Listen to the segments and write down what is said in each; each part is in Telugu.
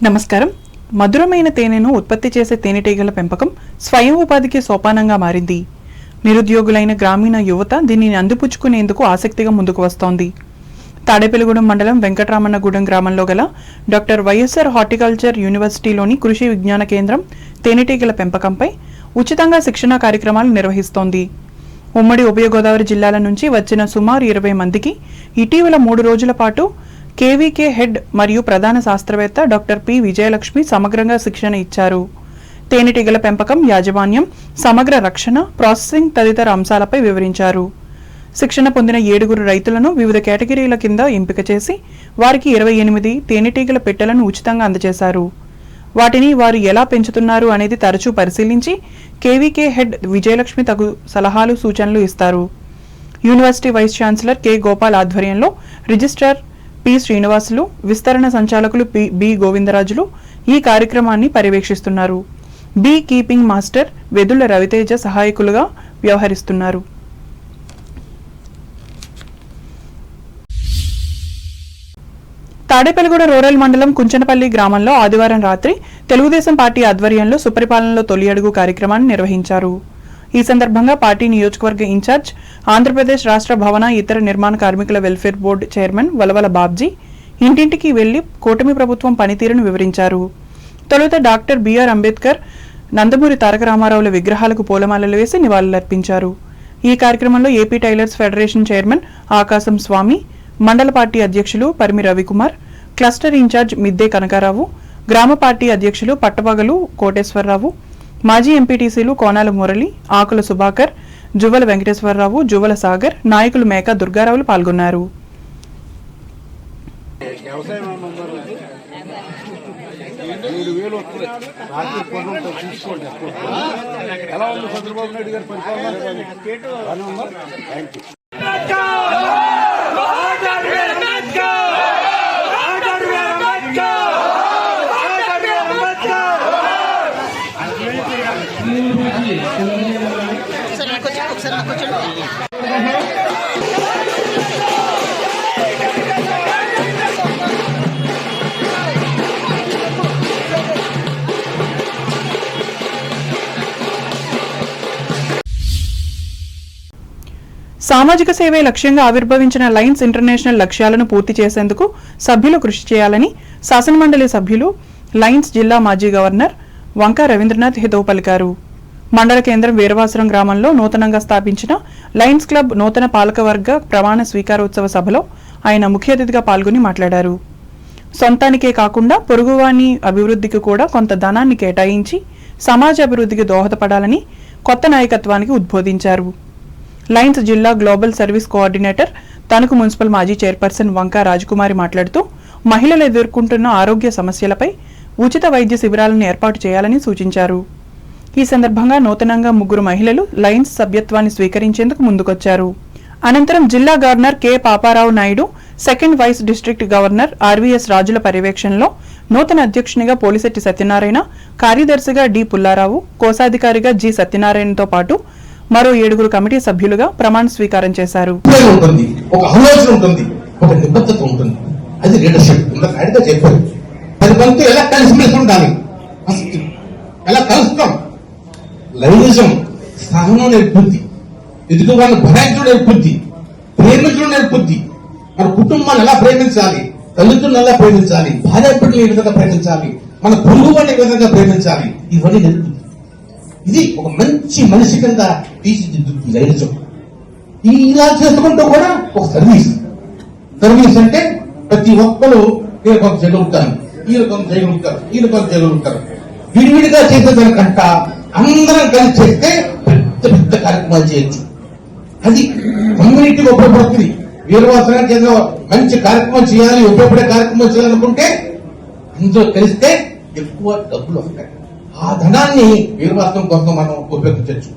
నమస్కారం. మధురమైన తేనెను ఉత్పత్తి చేసే తేనెటీగల పెంపకం స్వయం ఉపాధికి సోపానంగా మారింది. నిరుద్యోగులైన గ్రామీణ యువత దీనిని అందిపుచ్చుకునేందుకు ఆసక్తిగా ముందుకు వస్తోంది. తాడేపల్లిగూడెం మండలం వెంకటరామన్నగూడెం గ్రామంలో గల డాక్టర్ వైఎస్ఆర్ హార్టికల్చర్ యూనివర్సిటీలోని కృషి విజ్ఞాన కేంద్రం తేనెటీగల పెంపకంపై ఉచితంగా శిక్షణా కార్యక్రమాలు నిర్వహిస్తోంది. ఉమ్మడి ఉభయ గోదావరి జిల్లాల నుంచి వచ్చిన సుమారు 20 మందికి ఇటీవల 3 రోజుల పాటు కేవీకే హెడ్ మరియు ప్రధాన శాస్త్రవేత్త డాక్టర్ పి విజయలక్ష్మి సమగ్రంగా శిక్షణ ఇచ్చారు. తేనెటీగల పెంపకం, యాజమాన్యం, సమగ్ర రక్షణ, ప్రాసెసింగ్ తదితర అంశాలపై వివరించారు. శిక్షణ పొందిన 7 రైతులను వివిధ కేటగిరీల కింద ఎంపిక చేసి వారికి 28 తేనెటీగల పెట్టెలను ఉచితంగా అందజేశారు. వాటిని వారు ఎలా పెంచుతున్నారు అనేది తరచూ పరిశీలించి కేవీకే హెడ్ విజయలక్ష్మి తగు సలహాలు, సూచనలు ఇస్తారు. University vice chancellor K Gopal ఆధ్వర్యంలో రిజిస్ట్రార్ పి శ్రీనివాసులు, విస్తరణ సంచాలకులు బి గోవిందరాజులు ఈ కార్యక్రమాన్ని పర్యవేక్షిస్తున్నారు. Be keeping master Vedulla Raviteja సహాయకులుగా వ్యవహరిస్తున్నారు. తాడేపల్లిగూడ రూరల్ మండలం కుంచనపల్లి గ్రామంలో ఆదివారం రాత్రి తెలుగుదేశం పార్టీ ఆధ్వర్యంలో సుపరిపాలనలో తొలి అడుగు కార్యక్రమాన్ని నిర్వహించారు. ఈ సందర్భంగా పార్టీ నియోజకవర్గ ఇన్ఛార్జ్, ఆంధ్రప్రదేశ్ రాష్ట్ర భవన ఇతర నిర్మాణ కార్మికుల welfare board chairman Valavala Babji ఇంటింటికి వెళ్లి కూటమి ప్రభుత్వం పనితీరును వివరించారు. తొలుత డాక్టర్ బిఆర్ అంబేద్కర్, నందమూరి తారక రామారావుల విగ్రహాలకు పూలమాలలు వేసి నివాళులర్పించారు. ఈ కార్యక్రమంలో ఏపీ టైలర్స్ ఫెడరేషన్ చైర్మన్ ఆకాశం స్వామి, మండల పార్టీ అధ్యక్షులు పరిమి రవికుమార్, క్లస్టర్ ఇన్ఛార్జ్ మిద్దే కనకారావు, గ్రామ పార్టీ అధ్యక్షులు పట్టపగలు కోటేశ్వరరావు, మాజీ ఎంపీటీసీలు కోనాల మురళి, ఆకుల సుభాకర్, జువ్వల వెంకటేశ్వరరావు, జువ్వల సాగర్, నాయకులు మేకా దుర్గారావులు పాల్గొన్నారు. సామాజిక సేవే లక్ష్యంగా ఆవిర్భవించిన లయన్స్ ఇంటర్నేషనల్ లక్ష్యాలను పూర్తి చేసేందుకు సభ్యులు కృషి చేయాలని శాసనమండలి సభ్యులు, లయన్స్ జిల్లా మాజీ గవర్నర్ వంకా రవీంద్రనాథ్ హితవు పలికారు. మండల కేంద్రం వీరవాసురం గ్రామంలో నూతనంగా స్థాపించిన లయన్స్ క్లబ్ నూతన పాలకవర్గ ప్రమాణ స్వీకారోత్సవ సభలో ఆయన ముఖ్య అతిథిగా పాల్గొని మాట్లాడారు. సొంతానికే కాకుండా పొరుగువాని అభివృద్ధికి కూడా కొంత ధనాన్ని కేటాయించి సమాజ అభివృద్ధికి దోహదపడాలని కొత్త నాయకత్వానికి ఉద్బోధించారు. లయన్స్ జిల్లా global service coordinator, Tanuku municipal మాజీ చైర్పర్సన్ వంకా రాజకుమారి మాట్లాడుతూ మహిళలు ఎదుర్కొంటున్న ఆరోగ్య సమస్యలపై ఉచిత వైద్య శిబిరాలను ఏర్పాటు చేయాలని సూచించారు. ఈ సందర్భంగా నూతనంగా 3 మహిళలు లయన్స్ సభ్యత్వాన్ని స్వీకరించేందుకు ముందుకొచ్చారు. అనంతరం జిల్లా governor K Paparao Naidu, second vice district governor RVS రాజుల పర్యవేక్షణలో నూతన అధ్యక్షునిగా పోలిశెట్టి సత్యనారాయణ, కార్యదర్శిగా డి పుల్లారావు, కోశాధికారిగా జి సత్యనారాయణతో పాటు మరో 7 కమిటీ సభ్యులుగా ప్రమాణ స్వీకారం చేశారు. లైనిజం సహనం నేర్పుద్ది, ఎదుటి వాళ్ళని భరించడం నేర్పుద్ది, ప్రేమించడం నేర్పుద్ది. మన కుటుంబాన్ని ఎలా ప్రేమించాలి, తల్లిదండ్రులను ఎలా ప్రేమించాలి, భార్యాభర్తలను ఏ విధంగా ప్రేమించాలి, మన పొరుగు వాడిని ఏ విధంగా ప్రేమించాలి, ఇవన్నీ నేర్పుద్ది. ఇది ఒక మంచి మనిషి కింద తీర్చిదిద్దుతుంది లైనిజం. ఇలా చేసుకుంటూ కూడా ఒక సర్వీస్ అంటే ప్రతి ఒక్కరు ఈ రకం చేయగలుగుతారు, ఈ రకం చేయగలుగుతారు, ఈ రకం చేయగలుగుతారు. విడివిడిగా చేసేదానికంట అందరం కలిసి చేస్తే పెద్ద పెద్ద కార్యక్రమాలు చేయొచ్చు. అది కమ్యూనిటీకి ఉపయోగపడుతుంది. వీరవాసనానికి ఏదో మంచి కార్యక్రమం చేయాలి, ఉపయోగపడే కార్యక్రమం చేయాలనుకుంటే అందరూ కలిస్తే ఎక్కువ డబ్బులు వస్తాయి. ఆ ధనాన్ని వీరవాసనం కోసం మనం ఉపయోగించవచ్చు.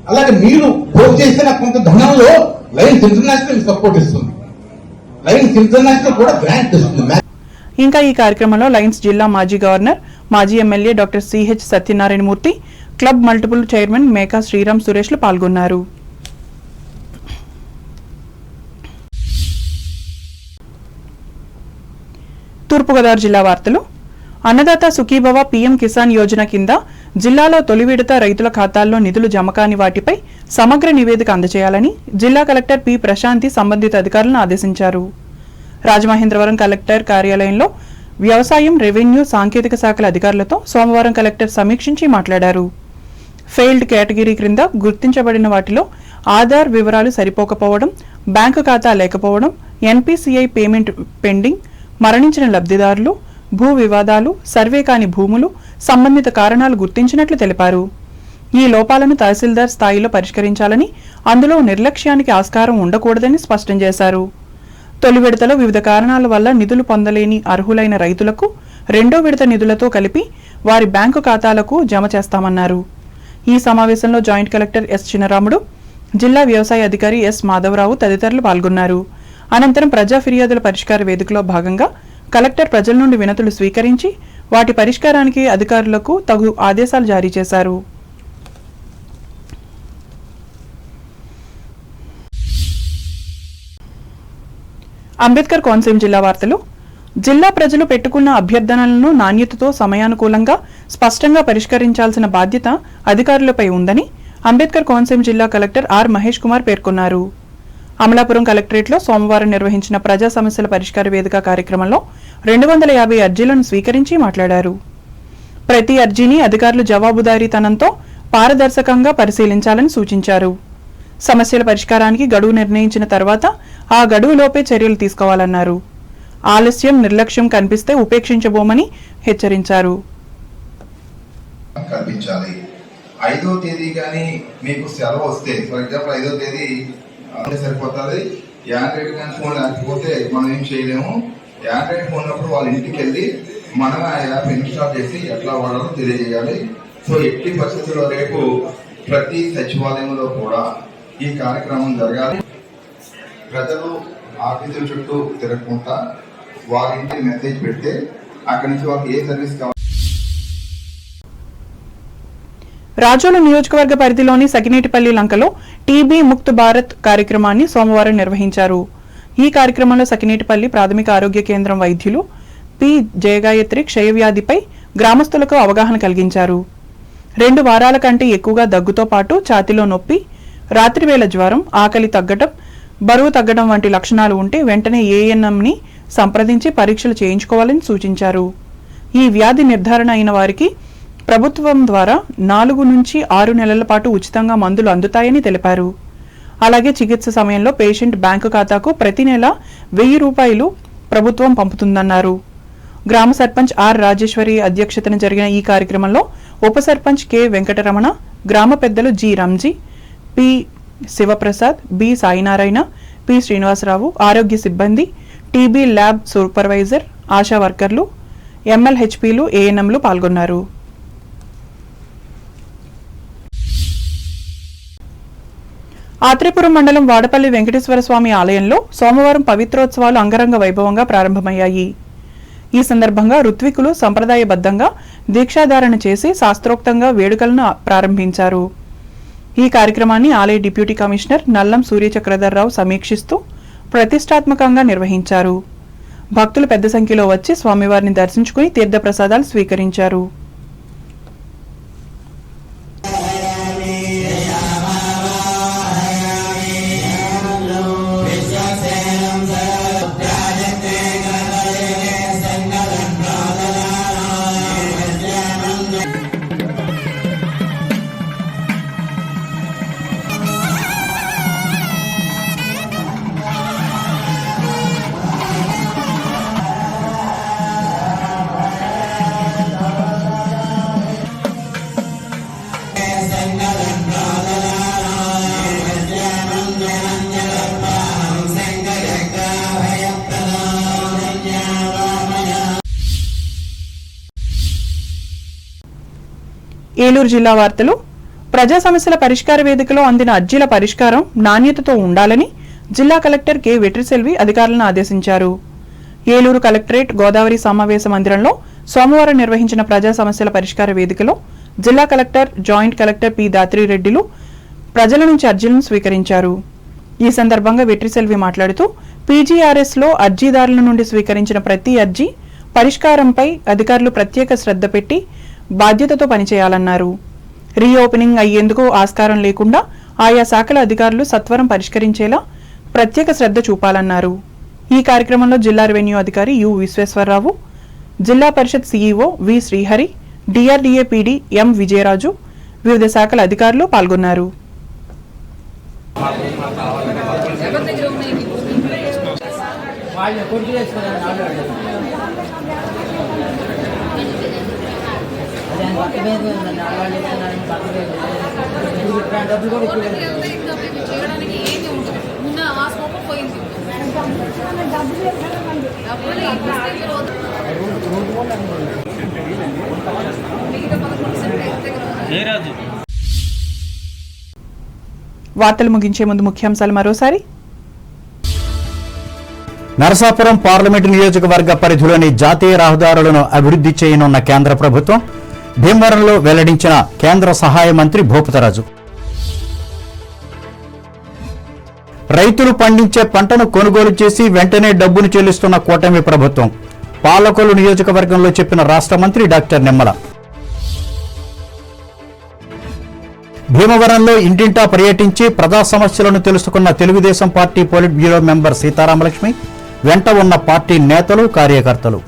అలాగే మీరు పోగు చేసిన కొంత ధనంలో లయన్స్ ఇంటర్నేషనల్ సపోర్ట్ ఇస్తుంది, లయన్స్ ఇంటర్నేషనల్ కూడా గ్రాంట్ ఇస్తుంది. ఇంకా ఈ కార్యక్రమంలో లయన్స్ జిల్లా మాజీ గవర్నర్, మాజీ MLA doctor CH Satyanarayanamurthy, club multiple chairman Meka Sriram సురేష్లు పాల్గొన్నారు. తూర్పుగోదావరి జిల్లా వార్తలు. అన్నదాత సుఖీభవ పీఎం కిసాన్ యోజన కింద జిల్లాలో తొలి విడత రైతుల ఖాతాల్లో నిధులు జమ కాని వాటిపై సమగ్ర నివేదిక అందజేయాలని జిల్లా కలెక్టర్ పి ప్రశాంతి సంబంధిత అధికారులను ఆదేశించారు. రాజమహేంద్రవరం కలెక్టర్ కార్యాలయంలో వ్యవసాయం, రెవెన్యూ, సాంకేతిక శాఖల అధికారులతో సోమవారం కలెక్టర్ సమీక్షించి మాట్లాడారు. ఫెయిల్డ్ కేటగిరీ క్రింద గుర్తించబడిన వాటిలో ఆధార్ వివరాలు సరిపోకపోవడం, బ్యాంకు ఖాతా లేకపోవడం, ఎన్పీసీఐ పేమెంట్ పెండింగ్, మరణించిన లబ్ధిదారులు, భూ వివాదాలు, సర్వే కాని భూములు, సంబంధిత కారణాలు గుర్తించినట్లు తెలిపారు. ఈ లోపాలను తహసీల్దార్ స్థాయిలో పరిష్కరించాలని, అందులో నిర్లక్ష్యానికి ఆస్కారం ఉండకూడదని స్పష్టం చేశారు. తొలి విడతలో వివిధ కారణాల వల్ల నిధులు పొందలేని అర్హులైన రైతులకు రెండో విడత నిధులతో కలిపి వారి బ్యాంకు ఖాతాలకు జమ చేస్తామన్నారు. ఈ సమావేశంలో జాయింట్ కలెక్టర్ ఎస్ చిన్నరాముడు, జిల్లా వ్యవసాయ అధికారి ఎస్ మాధవరావు తదితరులు పాల్గొన్నారు. అనంతరం ప్రజా ఫిర్యాదుల పరిష్కార వేదికలో భాగంగా కలెక్టర్ ప్రజల నుండి వినతులు స్వీకరించి వాటి పరిష్కారానికి అధికారులకు తగు ఆదేశాలు జారీ చేశారు. అంబేద్కర్ కోనసీమ జిల్లా వార్తలు. జిల్లా ప్రజలు పెట్టుకున్న అభ్యర్థనలను నాణ్యతతో సమయానుకూలంగా స్పష్టంగా పరిష్కరించాల్సిన బాధ్యత అధికారులపై ఉందని అంబేద్కర్ కోనసీమ జిల్లా కలెక్టర్ ఆర్ మహేష్ కుమార్ పేర్కొన్నారు. అమలాపురం కలెక్టరేట్లో సోమవారం నిర్వహించిన ప్రజా సమస్యల పరిష్కార వేదిక కార్యక్రమంలో 250 అర్జీలను స్వీకరించి మాట్లాడారు. ప్రతి అర్జీని అధికారులు జవాబుదారీతనంతో పారదర్శకంగా పరిశీలించాలని సూచించారు. సమస్యల పరిష్కారానికి గడువు నిర్ణయించిన తర్వాత ఆ గడువులోపే చర్యలు తీసుకోవాలన్నారు. ఆలస్యం, నిర్లక్ష్యం కనిపిస్తే ఉపేక్షించబోమని హెచ్చరించారు. 5వ తేదీ కానీ మీకు సెలవు వస్తే, ఫర్ ఎగ్జాంపుల్ 5వ తేదీ సరిపోతుంది. యాండ్రాయిడ్ కానీ ఫోన్ లేకపోతే మనం ఏం చేయలేము. యాండ్రాయిడ్ ఫోన్ ఉన్నప్పుడు వాళ్ళ ఇంటికి వెళ్ళి మనం ఆ యాప్ ఇన్స్టాల్ చేసి ఎట్లా వాడాలో తెలియజేయాలి. సో ఎట్టి పరిస్థితుల్లో రేపు ప్రతి సచివాలయంలో కూడా ఈ కార్యక్రమం జరగాలి. ప్రజలు ఆఫీసుల చుట్టూ తిరగకుండా వారి ఇంటికి మెసేజ్ పెడితే అక్కడి నుంచి వాళ్ళకి ఏ సర్వీస్ కావాలి. రాజోలు నియోజకవర్గ పరిధిలోని సకినేటిపల్లి లంకలో టీబీ ముక్త్ భారత్ కార్యక్రమాన్ని సోమవారం నిర్వహించారు. ఈ కార్యక్రమంలో సకినేటిపల్లి ప్రాథమిక ఆరోగ్య కేంద్రం వైద్యులు పి జయగాయత్రి క్షయవ్యాధిపై గ్రామస్తులకు అవగాహన కలిగించారు. 2 వారాల కంటే ఎక్కువగా దగ్గుతో పాటు ఛాతీలో నొప్పి, రాత్రివేళ జ్వరం, ఆకలి తగ్గడం, బరువు తగ్గడం వంటి లక్షణాలు ఉంటే వెంటనే ఏఎన్ఎంని సంప్రదించి పరీక్షలు చేయించుకోవాలని సూచించారు. ఈ వ్యాధి నిర్ధారణ అయిన వారికి ప్రభుత్వం ద్వారా 4 నుంచి 6 నెలల పాటు ఉచితంగా మందులు అందుతాయని తెలిపారు. అలాగే చికిత్స సమయంలో పేషెంట్ బ్యాంకు ఖాతాకు ప్రతి నెల 1000 రూపాయలు ప్రభుత్వం పంపుతుందన్నారు. గ్రామ సర్పంచ్ ఆర్ రాజేశ్వరి అధ్యక్షతన జరిగిన ఈ కార్యక్రమంలో ఉప సర్పంచ్ కె వెంకటరమణ, గ్రామ పెద్దలు G Ranji, P Sivaprasad, B Sainarayana, P Srinivasarao, ఆరోగ్య సిబ్బంది, టీబీ ల్యాబ్ సూపర్వైజర్, ఆశా వర్కర్లు, ఎంఎల్హెచ్పీలు, ఏఎన్ఎంలు పాల్గొన్నారు. ఆత్రేపురం మండలం వాడపల్లి వెంకటేశ్వర స్వామి ఆలయంలో సోమవారం పవిత్రోత్సవాలు అంగరంగ వైభవంగా ప్రారంభమయ్యాయి. ఈ సందర్భంగా ఋత్వికులు సంప్రదాయబద్ధంగా దీక్షాధారణ చేసి శాస్త్రోక్తంగా వేడుకలను ప్రారంభించారు. ఈ కార్యక్రమాన్ని ఆలయ డిప్యూటీ కమిషనర్ నల్లం సూర్యచక్రధర్రావు సమీక్షిస్తూ ప్రతిష్టాత్మకంగా నిర్వహించారు. భక్తులు పెద్ద సంఖ్యలో వచ్చి స్వామివారిని దర్శించుకుని తీర్థప్రసాదాలు స్వీకరించారు. ఏలూరు జిల్లా వార్తలు. ప్రజా సమస్యల పరిష్కార వేదికలో అందిన అర్జీల పరిష్కారం నాణ్యతతో ఉండాలని జిల్లా కలెక్టర్ కె వెట్రిసెల్వి అధికారులను ఆదేశించారు. ఏలూరు కలెక్టరేట్ గోదావరి సమావేశ మందిరంలో సోమవారం నిర్వహించిన ప్రజా సమస్యల పరిష్కార వేదికలో జిల్లా కలెక్టర్, జాయింట్ కలెక్టర్ పి దాత్రిరెడ్డిలు ప్రజల నుంచి అర్జీలను స్వీకరించారు. ఈ సందర్భంగా వెట్రిసెల్వి మాట్లాడుతూ పీజీఆర్ఎస్ లో అర్జీదారుల నుండి స్వీకరించిన ప్రతి అర్జీ పరిష్కారంపై అధికారులు ప్రత్యేక శ్రద్ధ పెట్టి బాధ్యతతో పనిచేయాలన్నారు. రీఓపెనింగ్ అయ్యేందుకు ఆస్కారం లేకుండా ఆయా శాఖల అధికారులు సత్వరం పరిష్కరించేలా ప్రత్యేక శ్రద్ధ చూపాలన్నారు. ఈ కార్యక్రమంలో జిల్లా రెవెన్యూ అధికారి యు విశ్వేశ్వరరావు, జిల్లా పరిషత్ సీఈఓ వి శ్రీహరి, డిఆర్డీఏ పీడీ ఎం విజయరాజు, వివిధ శాఖల అధికారులు పాల్గొన్నారు. వార్తలు ముగించే ముందు ముఖ్యాంశాలు మరోసారి. నరసాపురం పార్లమెంటు నియోజకవర్గ పరిధిలోని జాతీయ రహదారులను అభివృద్ధి చేయనున్న కేంద్ర ప్రభుత్వం భీమవరంలో వెల్లడించిన కేంద్ర సహాయ మంత్రి భూపతరాజు. రైతులు పండించే పంటను కొనుగోలు చేసి వెంటనే డబ్బును చెల్లిస్తున్న కూటమి ప్రభుత్వం పాలకొల్లు నియోజకవర్గంలో చెప్పిన రాష్ట్ర మంత్రి డాక్టర్ నిమ్మల. భీమవరంలో ఇంటింటా పర్యటించి ప్రజా సమస్యలను తెలుసుకున్న Telugu Desam party polit bureau member Seetharamalakshmi, వెంట ఉన్న పార్టీ నేతలు, కార్యకర్తలు.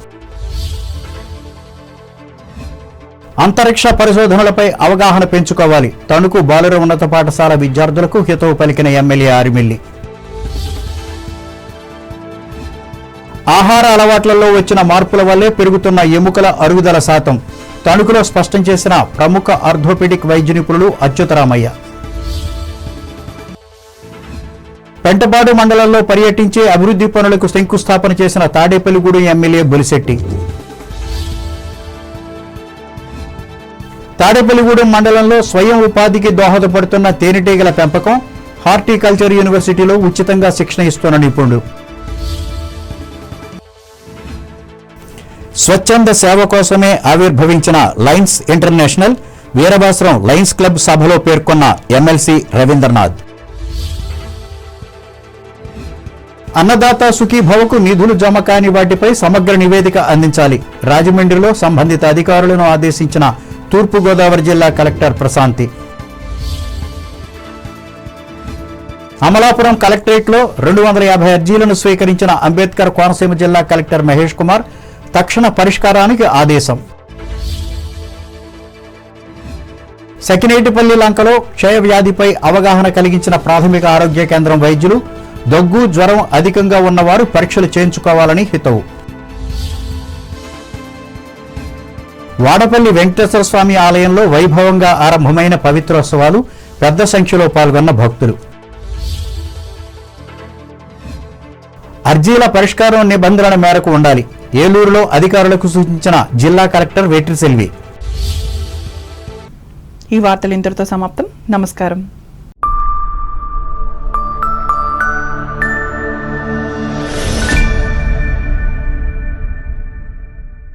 అంతరిక్ష పరిశోధనలపై అవగాహన పెంచుకోవాలి, తణుకు బాలుర ఉన్నత పాఠశాల విద్యార్థులకు హితవు పలికిన ఎమ్మెల్యే ఆరిమిల్లి. ఆహార అలవాట్లలో వచ్చిన మార్పుల వల్లే పెరుగుతున్న ఎముకల అరుగుదల శాతం తణుకులో స్పష్టం చేసిన ప్రముఖ ఆర్థోపెడిక్ వైద్య నిపుణులు అచ్యుతరామయ్య. పెంటపాడు మండలంలో పర్యటించి అభివృద్ధి పనులకు శంకుస్థాపన చేసిన తాడేపల్లిగూడెం ఎమ్మెల్యే బొలిశెట్టి. తాడేపల్లిగూడెం మండలంలో స్వయం ఉపాధికి దోహదపడుతున్న తేనెటీగల పెంపకం, హార్టికల్చర్ యూనివర్సిటీలో ఉచితంగా శిక్షణ ఇస్తున్న నిపుణుడు. స్వచ్ఛంద సేవ కోసమే ఆవిర్భవించిన లయన్స్ ఇంటర్నేషనల్ వీరబాసరం లయన్స్ క్లబ్ సభలో పేర్కొన్న ఎమ్మెల్సీ రవీంద్రనాథ్. అన్నదాత సుఖీభవకు నిధులు జమ కాని వాటిపై సమగ్ర నివేదిక అందించాలి, రాజమండ్రిలో సంబంధిత అధికారులను ఆదేశించిన తూర్పుగోదావరి జిల్లా కలెక్టర్ ప్రశాంతి. అమలాపురం కలెక్టరేట్లో 250 అర్జీలను స్వీకరించిన అంబేద్కర్ కోనసీమ జిల్లా కలెక్టర్ మహేష్ కుమార్ తక్షణ పరిష్కారానికి ఆదేశం. సకినేటిపల్లి లంకలో క్షయ వ్యాధిపై అవగాహన కలిగించిన ప్రాథమిక ఆరోగ్య కేంద్రం వైద్యులు, దగ్గు జ్వరం అధికంగా ఉన్నవారు పరీక్షలు చేయించుకోవాలని హితవు. వాడపల్లి వెంకటేశ్వర స్వామి ఆలయంలో వైభవంగా ఆరంభమైన పవిత్రోత్సవాలు, పెద్ద సంఖ్యలో పాల్గొన్న భక్తులు. అర్జీల పరిష్కారం నిబంధనల మేరకు ఉండాలి, ఏలూరులో అధికారులకు సూచించిన జిల్లా కలెక్టర్ వేట్రి సెల్వి. ఈ వార్తలు ఇంతటితో సమాప్తం. నమస్కారం.